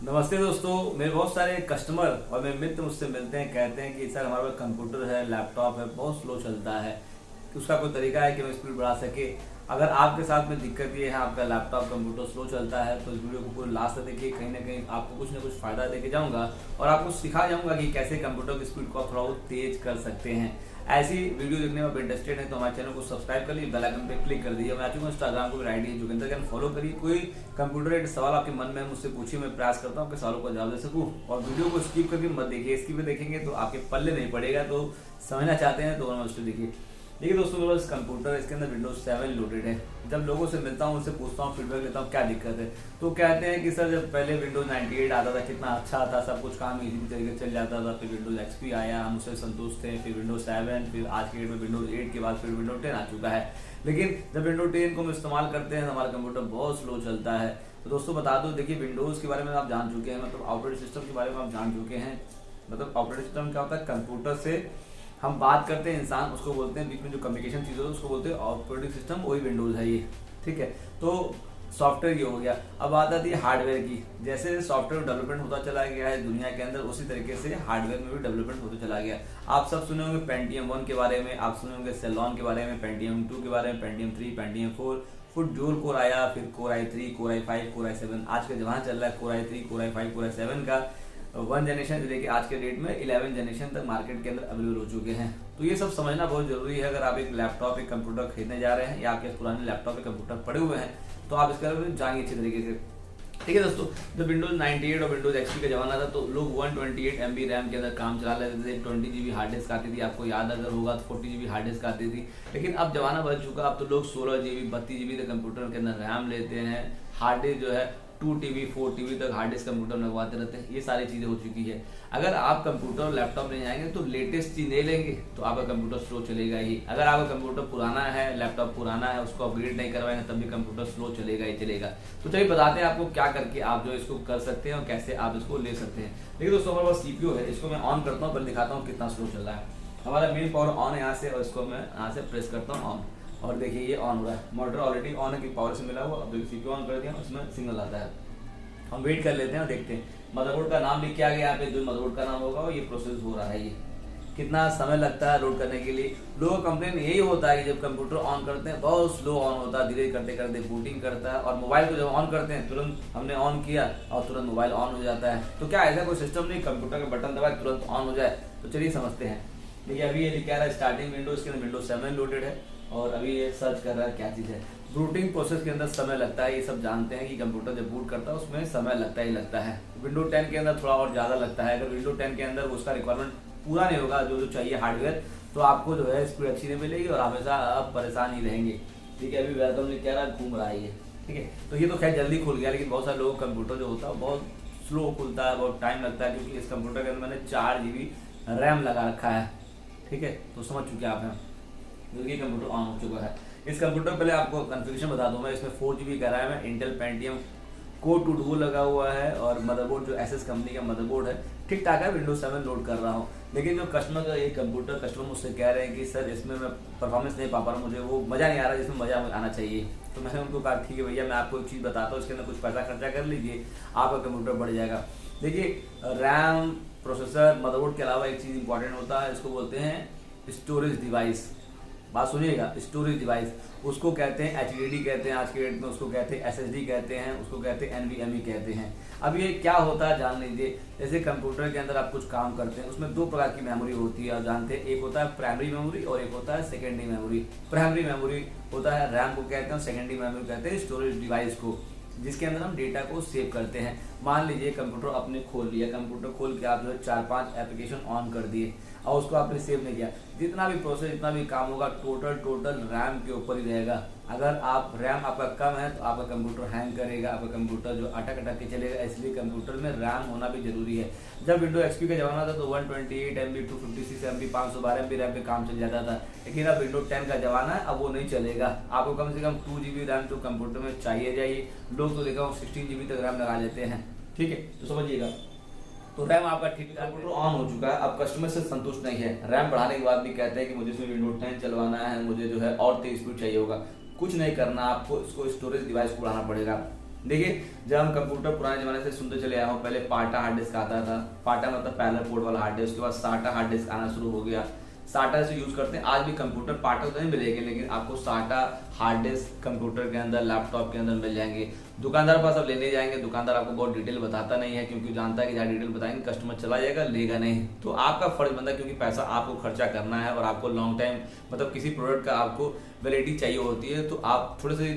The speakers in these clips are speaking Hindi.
नमस्ते दोस्तों। मेरे बहुत सारे कस्टमर और मेरे मित्र मुझसे मिलते हैं, कहते हैं कि सर हमारे पास कंप्यूटर है, लैपटॉप है, बहुत स्लो चलता है, उसका कोई तरीका है कि हम स्पीड बढ़ा सके। अगर आपके साथ में दिक्कत ये है, आपका लैपटॉप कंप्यूटर स्लो चलता है, तो इस वीडियो को पूरे लास्ट तक देखिए। कहीं ना कहीं आपको कुछ ना कुछ फायदा देके जाऊंगा और आपको सिखा जाऊंगा कि कैसे कंप्यूटर की स्पीड को आप थोड़ा बहुत तेज कर सकते हैं। ऐसी वीडियो देखने में आप इंटरेस्टेड है तो हमारे चैनल को सब्सक्राइब कर लीजिए, बेल आइकन पे क्लिक कर दीजिए। मैं आ चुका हूँ इंस्टाग्राम को, मेरी आईडी है जोगिंदर ज्ञान, फॉलो करिए। कोई कंप्यूटर रिलेटेड सवाल आपके मन में है मुझसे पूछिए, मैं प्रयास करता हूँ आपके सवालों का जवाब दे सकूँ। और वीडियो को स्किप करके मत देखिए, स्किप देखेंगे तो आपके पल्ले नहीं पड़ेगा। तो समझना चाहते हैं तो नमस्ते देखिए। देखिए दोस्तों, मेरे पास कंप्यूटर, इसके अंदर विंडोज 7 लोडेड है। जब लोगों से मिलता हूँ, उनसे पूछता हूँ, फीडबैक लेता हूँ क्या दिक्कत है, तो कहते हैं कि सर जब पहले विंडोज 98 आता था कितना अच्छा था, सब कुछ काम इजी तरीके से चल जाता था। फिर विंडोज XP आया, हम उससे संतुष्ट थे। फिर विंडोज 7, फिर आज के डेट में विंडोज 8 के बाद फिर विंडोज 10 आ चुका है। लेकिन जब विंडोज 10 को हम इस्तेमाल करते हैं, हमारा कंप्यूटर बहुत स्लो चलता है। तो दोस्तों बता दो, देखिए विंडोज़ के बारे में आप जान चुके हैं, मतलब ऑपरेटिंग सिस्टम के बारे में आप जान चुके हैं। मतलब ऑपरेटिंग सिस्टम क्या होता है, कंप्यूटर से हम बात करते हैं, इंसान उसको बोलते हैं, बीच में जो कम्युनिकेशन चीज़ होती है उसको बोलते हैं ऑपरेटिंग सिस्टम, वही विंडोज़ है ये। ठीक है, तो सॉफ्टवेयर ये हो गया। अब बात आती है हार्डवेयर की। जैसे सॉफ्टवेयर डेवलपमेंट होता चला गया है दुनिया के अंदर, उसी तरीके से हार्डवेयर में भी डेवलपमेंट होता चला गया। आप सब सुने होंगे पेंटियम 1 के बारे में, आप सुने होंगे सेलॉन के बारे में, पेंटियम 2 के बारे में, पेंटियम 3, पेंटियम 4, फिर ड्यूल कोर आया, फिर core i3, core i5, core i7। आज का जमाना चल रहा है core i3, core i5, core i7 का 1 जनरेशन से लेके आज के डेट में 11 जनरेशन तक मार्केट के अंदर अवेलेबल हो चुके हैं। तो ये सब समझना बहुत जरूरी है। अगर आप एक लैपटॉप, एक कंप्यूटर खरीदने जा रहे हैं या आपके पुराने लैपटॉप, कंप्यूटर पड़े हुए हैं, तो आप इसके बारे में जानिए अच्छी तरीके से। ठीक है दोस्तों, जब विंडोज 98 और विंडोज XP का जमाना था तो लोग 128 MB रैम के अंदर काम चला लेते थे। 20 GB हार्ड डिस्क आती थी, आपको याद अगर होगा तो 40 GB हार्ड डिस्क आती थी। लेकिन अब जमाना बदल चुका, अब तो लोग 16 GB 32 GB तक कंप्यूटर के अंदर रैम लेते हैं। हार्ड डिस्क जो है 2 TB 4 TB तक हार्ड डिस्क कंप्यूटर में लगवाते रहते हैं। ये सारी चीज़ें हो चुकी है। अगर आप कंप्यूटर और लैपटॉप ले जाएंगे तो लेटेस्ट चीज़ ले लेंगे तो आपका कंप्यूटर स्लो चलेगा ही। अगर आपका कंप्यूटर पुराना है, लैपटॉप पुराना है, उसको अपग्रेड नहीं करवाएंगे तब भी कंप्यूटर स्लो चलेगा ही चलेगा। तो चलिए बताते हैं आपको क्या करके आप जो इसको कर सकते हैं और कैसे आप इसको ले सकते हैं। देखिए दोस्तों, हमारे पास CPU है, इसको मैं ऑन करता हूँ, पहले दिखाता हूँ कितना स्लो चल रहा है। हमारा मेन पावर ऑन है यहाँ से, और इसको मैं यहाँ से प्रेस करता हूँ ऑन, और देखिए ये ऑन हो रहा है। मोटर ऑलरेडी ऑन है कि पावर से मिला हुआ। अब देखिए CPU ऑन कर दिया, उसमें सिग्नल आता है। हम वेट कर लेते हैं और देखते हैं। मदरबोर्ड का नाम लिख के आ गया यहाँ पे, जो मदरबोर्ड का नाम होगा ये प्रोसेस हो रहा है। ये कितना समय लगता है लोड करने के लिए। लोगों का कंप्लेन यही होता है कि जब कंप्यूटर ऑन करते हैं बहुत स्लो ऑन होता है, धीरे करते करते बूटिंग करता है। और मोबाइल को जब ऑन करते हैं तुरंत हमने ऑन किया और तुरंत मोबाइल ऑन हो जाता है। तो क्या ऐसा कोई सिस्टम नहीं कंप्यूटर का बटन दबाए तुरंत ऑन हो जाए? तो चलिए समझते हैं। देखिए अभी ये लिखा रहा है स्टार्टिंग विंडोज के अंदर विंडोज 7 लोडेड है, और अभी ये सर्च कर रहा है क्या चीज़ है। बूटिंग प्रोसेस के अंदर समय लगता है, ये सब जानते हैं कि कंप्यूटर जब बूट करता है उसमें समय लगता ही लगता है। विंडो 10 के अंदर थोड़ा और ज़्यादा लगता है। अगर विंडो 10 के अंदर उसका रिक्वायरमेंट पूरा नहीं होगा जो चाहिए हार्डवेयर, तो आपको जो है स्पीड अच्छी नहीं मिलेगी और हमेशा आप परेशान ही रहेंगे। ठीक है, अभी वेलकम लिख रहा घूम रहा है ये। ठीक है, तो ये तो खैर जल्दी खुल गया, लेकिन बहुत सारे लोगों का कंप्यूटर जो होता है बहुत स्लो खुलता है, बहुत टाइम लगता है, क्योंकि इस कंप्यूटर के अंदर मैंने 4 GB रैम लगा रखा है। ठीक है, तो समझ चुके आप हैं, क्योंकि कंप्यूटर ऑन हो चुका है। इस कंप्यूटर पहले आपको कन्फिगरेशन बता दूं मैं। इसमें 4 GB का रैम है, इंटेल पेंटियम कोर 2 डुओ लगा हुआ है, और मदरबोर्ड जो एसएस कंपनी का मदरबोर्ड है, ठीक ठाक है। विंडोज 7 लोड कर रहा हूँ। लेकिन जो कस्टमर का ये कंप्यूटर, कस्टमर मुझसे कह रहे हैं कि सर इसमें मैं परफॉर्मेंस नहीं पा रहा हूँ, मुझे वो मज़ा नहीं आ रहा जिसमें मज़ा आना चाहिए। तो मैंने उनको कहा ठीक है भैया, मैं आपको एक चीज़ बताता हूँ, इसके अंदर कुछ पैसा खर्चा कर लीजिए, आपका कंप्यूटर बढ़ जाएगा। देखिए रैम, प्रोसेसर, मदरबोर्ड के अलावा एक चीज़ इंपॉर्टेंट होता है, इसको बोलते हैं स्टोरेज डिवाइस। बात सुनिएगा, स्टोरेज डिवाइस उसको कहते हैं, HDD कहते हैं आज के डेट में, उसको कहते हैं SSD कहते हैं, उसको कहते हैं NVMe कहते हैं। अब ये क्या होता है जान लीजिए। जैसे कंप्यूटर के अंदर आप कुछ काम करते हैं, उसमें 2 प्रकार की मेमोरी होती है, आप जानते हैं। एक होता है प्राइमरी मेमोरी और एक होता है सेकेंडरी मेमोरी। प्राइमरी मेमोरी होता है रैम को कहते हैं, सेकेंडरी मेमोरी कहते हैं स्टोरेज डिवाइस को, जिसके अंदर हम डेटा को सेव करते हैं। मान लीजिए कंप्यूटर आपने खोल लिया, कंप्यूटर खोल के आप जो है 4-5 एप्लीकेशन ऑन कर दिए और उसको आपने सेव नहीं किया, जितना भी प्रोसेस, जितना भी काम होगा टोटल रैम के ऊपर ही रहेगा। अगर आप रैम आपका कम है तो आपका कंप्यूटर हैंग करेगा, आपका कंप्यूटर जो अटक के चलेगा। इसलिए कंप्यूटर में रैम होना भी जरूरी है। जब विंडो XP का जमाना था तो 128 MB, 256 MB, 512 MB रैम पे काम चल जाता था। लेकिन अब विंडो 10 का जमाना है, अब वो नहीं चलेगा। आपको कम से कम 2 GB रैम तो कंप्यूटर में चाहिए जाइए। लोग तो देखा 16 GB तक रैम लगा लेते हैं। ठीक है, तो समझिएगा। तो रैम आपका ठीक कंप्यूटर ऑन हो चुका है, अब कस्टमर से संतुष्ट नहीं है। रैम बढ़ाने के बाद भी कहते हैं कि मुझे इसमें विंडोज 10 चलवाना है, मुझे जो है और तेज स्पीड चाहिए होगा। कुछ नहीं करना, आपको इसको स्टोरेज डिवाइस को बढ़ाना पड़ेगा। देखिए, जब हम कंप्यूटर पुराने जमाने से सुनते चले आए हो, पहले पाटा हार्ड डिस्क आता था। पाटा मतलब पैरेलल पोर्ट वाला हार्ड डिस्क, उसके बाद साटा हार्ड डिस्क आना शुरू हो गया। साटा से यूज करते हैं आज भी कंप्यूटर। पाटा तो नहीं मिलेंगे, लेकिन आपको साटा हार्ड डिस्क कंप्यूटर के अंदर, लैपटॉप के अंदर मिल जाएंगे। दुकानदार पास अब लेने जाएंगे, दुकानदार आपको बहुत डिटेल बताता नहीं है, क्योंकि जानता है कि ज़्यादा डिटेल बताएंगे कस्टमर चला जाएगा, लेगा नहीं। तो आपका फर्ज बनता है, क्योंकि पैसा आपको खर्चा करना है और आपको लॉन्ग टाइम मतलब किसी प्रोडक्ट का आपको वैलिडिटी चाहिए होती है, तो आप थोड़े से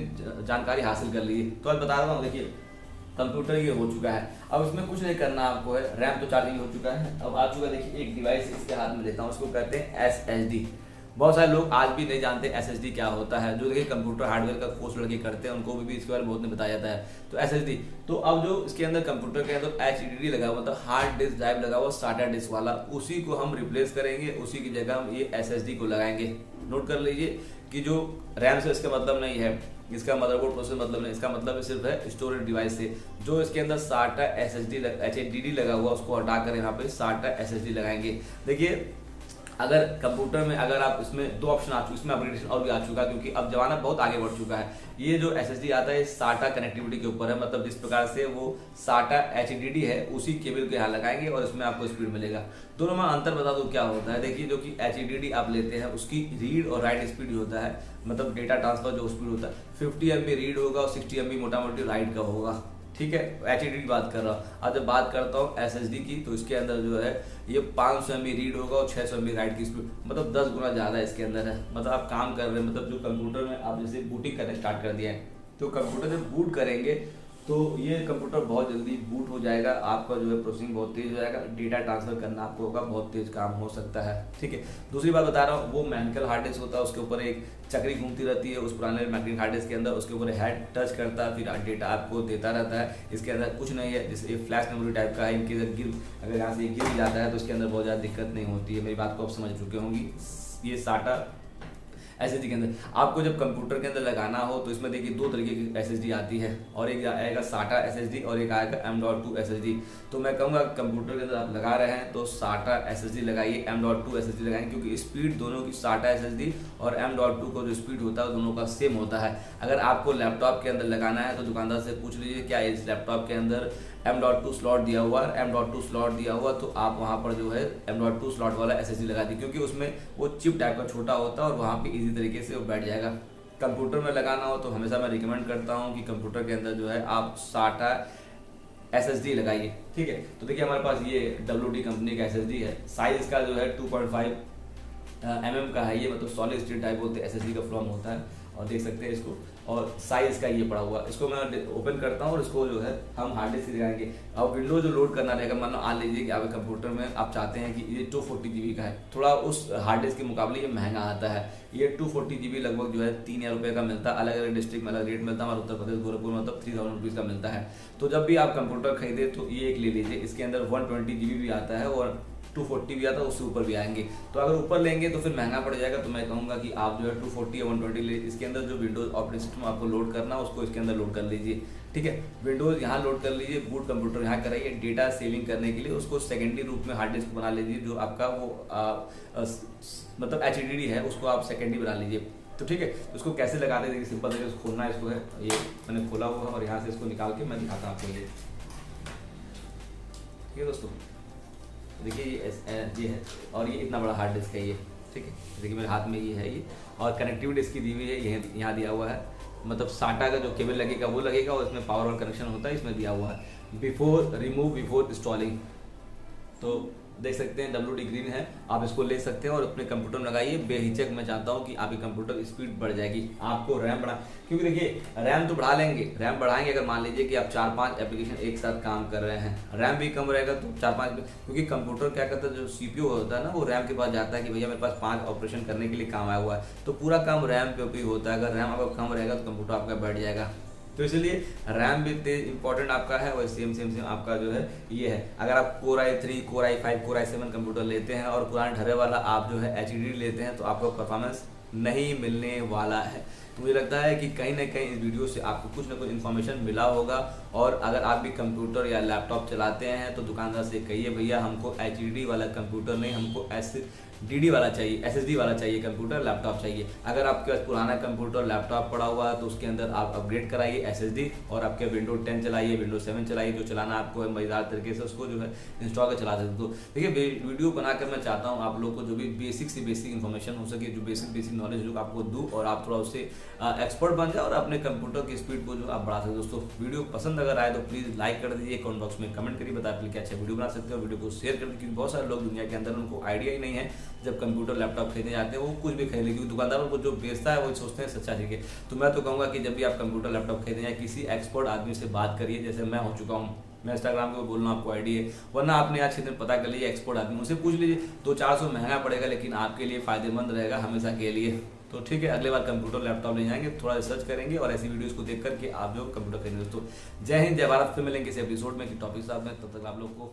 जानकारी हासिल कर लीजिए। तो आज बता रहा हूँ, देखिए कंप्यूटर ये हो चुका है, अब इसमें कुछ नहीं करना आपको है। रैम तो चार्जिंग हो चुका है, अब आ चुका है। देखिए एक डिवाइस इसके हाथ में देता हूँ, उसको कहते हैं SSD। बहुत सारे लोग आज भी नहीं जानते SSD क्या होता है। जो देखिए कंप्यूटर हार्डवेयर का कोर्स लड़के करते हैं, उनको भी इसके बारे में बहुत नहीं बताया जाता है। तो SSD, तो अब जो इसके अंदर कंप्यूटर के अंदर HDD लगा हुआ, मतलब हार्ड डिस्क ड्राइव लगा हुआ साटा डिस्क वाला, उसी को हम रिप्लेस करेंगे, उसी की जगह हम ये SSD को लगाएंगे। नोट कर लीजिए कि जो रैम से इसका मतलब नहीं है, इसका मदरबोर्ड प्रोसेसर मतलब नहीं, इसका मतलब सिर्फ है स्टोरेज डिवाइस से। जो इसके अंदर साटा HDD लगा हुआ, उसको हटाकर यहाँ पे साटा SSD लगाएंगे। देखिए अगर कंप्यूटर में अगर आप इसमें 2 ऑप्शन आ चुके, इसमें अपग्रेडेशन और भी आ चुका है, क्योंकि अब जमाना बहुत आगे बढ़ चुका है। ये जो SSD आता है साटा कनेक्टिविटी के ऊपर है, मतलब जिस प्रकार से वो साटा HDD है उसी केबल के यहाँ लगाएंगे और इसमें आपको स्पीड मिलेगा। दोनों में अंतर बता दो क्या होता है। देखिए जो कि HDD आप लेते हैं उसकी रीड और राइट स्पीड होता है, मतलब डेटा ट्रांसफर जो स्पीड होता है 50 MB रीड होगा और 60 MB मोटा मोटी राइट का होगा, ठीक है। HDD की बात कर रहा हूँ। अब जब बात करता हूँ SSD की, तो इसके अंदर जो है ये 500 MB रीड होगा और 600 MB राइट की स्पीड, मतलब 10 गुना ज़्यादा इसके अंदर है। मतलब आप काम कर रहे हैं, मतलब जो कंप्यूटर में आप जैसे बूटिंग करने स्टार्ट कर दिया है, तो कंप्यूटर जब बूट करेंगे तो ये कंप्यूटर बहुत जल्दी बूट हो जाएगा, आपका जो है प्रोसेसिंग बहुत तेज हो जाएगा, डेटा ट्रांसफर करना आपको होगा, बहुत तेज काम हो सकता है, ठीक है। दूसरी बात बता रहा हूँ, वो मैकेनिकल हार्ड डिस्क होता है, उसके ऊपर एक चक्री घूमती रहती है, उस पुराने मैकेनिकल हार्ड डिस्क के अंदर उसके ऊपर हेड टच करता है, फिर डेटा आपको देता रहता है। इसके अंदर कुछ नहीं है, जैसे ये फ्लैश मेमोरी टाइप का है, इनके अगर यहाँ से गिर जाता है तो इसके अंदर बहुत ज़्यादा दिक्कत नहीं होती है। मेरी बात को आप समझ चुके होंगी। ये साटा SSD के अंदर आपको जब कंप्यूटर के अंदर लगाना हो तो इसमें देखिए 2 तरीके की SSD आती है, और एक आएगा साटा SSD और एक आएगा M.2 SSD। तो मैं कहूँगा कंप्यूटर के अंदर आप लगा रहे हैं तो साटा SSD लगाइए, M.2 SSD लगाएंगे, क्योंकि स्पीड दोनों की साटा SSD और M.2 का जो स्पीड होता है दोनों का सेम होता है। अगर आपको लैपटॉप के अंदर लगाना है तो दुकानदार से पूछ लीजिए क्या इस लैपटॉप के अंदर M.2 स्लॉट दिया हुआ है। M.2 स्लॉट दिया हुआ तो आप वहाँ पर जो है M.2 स्लॉट वाला SSD लगा दीजिए, क्योंकि उसमें वो चिप टाइप का छोटा होता है और वहाँ पे इजी तरीके से वो बैठ जाएगा। कंप्यूटर में लगाना हो तो हमेशा मैं रिकमेंड करता हूँ कि कंप्यूटर के अंदर जो है आप साटा SSD लगाइए, ठीक है। तो देखिए हमारे पास ये WD कंपनी का SSD है, साइज इसका जो है 2.5 mm का है ये, मतलब सॉलिड स्टेट टाइप बोलते हैं SSD का फॉर्म होता है, और देख सकते हैं इसको, और साइज का ये पड़ा हुआ। इसको मैं ओपन करता हूँ और इसको जो है हम हार्ड डिस्क लगाएंगे। अब विंडोज जो लोड करना रहेगा, मान लो मान लीजिए कि आपके कंप्यूटर में आप चाहते हैं कि ये 240 GB का है, थोड़ा उस हार्ड डिस्क के मुकाबले ये महंगा आता है। ये 240 GB लगभग जो है 3000 रुपये का मिलता है, अलग अलग डिस्ट्रिक्ट में अलग रेट मिलता है। हमारे उत्तर प्रदेश गोरखपुर में मतलब 3000 रुपीज़ का मिलता है। तो जब भी आप कंप्यूटर खरीदे तो ये एक ले लीजिए, इसके अंदर 120 GB भी आता है और 240 भी आता है, उससे ऊपर भी आएंगे। तो अगर ऊपर लेंगे तो फिर महंगा पड़ जाएगा, तो मैं कहूँगा कि आप जो है 240 या 120 ले। इसके अंदर जो विंडोज ऑपरेटिंग सिस्टम आपको लोड करना है उसको इसके अंदर लोड कर लीजिए, ठीक है। विंडोज यहाँ लोड कर लीजिए, बूट कंप्यूटर यहाँ कराइए। डेटा सेविंग करने के लिए उसको सेकेंडरी रूप में हार्ड डिस्क बना लीजिए, जो आपका वो मतलब HDD है उसको आप सेकेंडरी बना लीजिए, तो ठीक है। उसको कैसे लगाते हैं, देखिए सिंपल तरीके से खोलना है इसको है, ये मैंने खोला हुआ है और यहाँ से इसको निकाल के मैं दिखाता हूँ आपको, ये ठीक है दोस्तों। देखिए ये है और ये इतना बड़ा हार्ड डिस्क है ये, ठीक है। देखिए मेरे हाथ में ये है ये, और कनेक्टिविटी इसकी दी हुई है, ये यहाँ दिया हुआ है, मतलब साटा का जो केबल लगेगा वो लगेगा और इसमें पावर और कनेक्शन होता है, इसमें दिया हुआ है बिफोर इंस्टॉलिंग। तो देख सकते हैं WD ग्रीन है, आप इसको ले सकते हैं और अपने कंप्यूटर में लगाइए बेहिचक। मैं चाहता हूं कि आपकी कंप्यूटर स्पीड बढ़ जाएगी। आपको रैम बढ़ा, क्योंकि देखिए रैम तो बढ़ा लेंगे, रैम बढ़ाएंगे अगर मान लीजिए कि आप 4-5 एप्लीकेशन एक साथ काम कर रहे हैं, रैम भी कम रहेगा तो 4-5, क्योंकि कंप्यूटर क्या करता है, जो CPU होता है ना वो रैम के पास जाता है कि भैया मेरे पास 5 ऑपरेशन करने के लिए काम आया हुआ है, तो पूरा काम रैम पे भी होता है। अगर रैम आपका कम रहेगा तो कंप्यूटर आपका बैठ जाएगा, तो इसलिए रैम भी इंपॉर्टेंट आपका है, और सेम आपका जो है ये है। अगर आप Core i3, Core i5, Core i7 computer लेते हैं और पुराने ढरे वाला आप जो है HDD लेते हैं तो आपको परफॉर्मेंस नहीं मिलने वाला है। तो मुझे लगता है कि कहीं ना कहीं इस वीडियो से आपको कुछ ना कुछ इन्फॉर्मेशन मिला होगा। और अगर आप भी कंप्यूटर या लैपटॉप चलाते हैं तो दुकानदार से कहिए भैया हमको HDD वाला कंप्यूटर नहीं, हमको DD वाला चाहिए, SSD वाला चाहिए कंप्यूटर, लैपटॉप चाहिए। अगर आपके पास पुराना कंप्यूटर लैपटॉप पड़ा हुआ है तो उसके अंदर आप अपग्रेड कराइए SSD, और आपके विंडो 10 चलाइए, विंडो 7 चलाइए, जो चलाना आपको है मजेदार तरीके से उसको जो है इंस्टॉल कर चला सकते हो। देखिए वीडियो बनाकर मैं चाहता हूँ आप लोग को जो भी बेसिक से बेसिक इन्फॉर्मेशन हो सके, जो बेसिक नॉलेज जो आपको दूँ और आप थोड़ा उससे एक्सपर्ट बन जाए और अपने कंप्यूटर की स्पीड को जो आप बढ़ा सकते हो। दोस्तों वीडियो पसंद अगर आए तो प्लीज़ लाइक कर दीजिए, कमेंट बॉक्स में कमेंट करिए, बता क्या अच्छा वीडियो बना सकते हो, वीडियो को शेयर कर दीजिए, क्योंकि बहुत सारे लोग दुनिया के अंदर उनको आइडिया ही नहीं है, जब कंप्यूटर लैपटॉप खरीदने जाते हैं वो कुछ भी खरीदने, क्योंकि दुकानदारों को जो बेचता है वो सोचते हैं सच्चा चाहिए। तो मैं तो कहूँगा कि जब भी आप कंप्यूटर लैपटॉप खरीदने जाए किसी एक्सपर्ट आदमी से बात करिए, जैसे मैं हो चुका हूँ, मैं इंस्टाग्राम पे बोल रहा हूँ, आपको आईडी है, वरना आपने आज के दिन पता कर लीजिए एक्सपर्ट आदमी, उनसे पूछ लीजिए। 200-400 महंगा पड़ेगा लेकिन आपके लिए फायदेमंद रहेगा हमेशा के लिए। तो ठीक है, अगले बार कंप्यूटर लैपटॉप ले जाएंगे, थोड़ा रिसर्च करेंगे और ऐसी वीडियोस को देख करके आप जो कंप्यूटर खरीदेंगे। दोस्तों जय हिंद, जय भारत। फिर मिलेंगे इस एपिसोड में कि टॉपिक साथ में, तब तक आप लोग को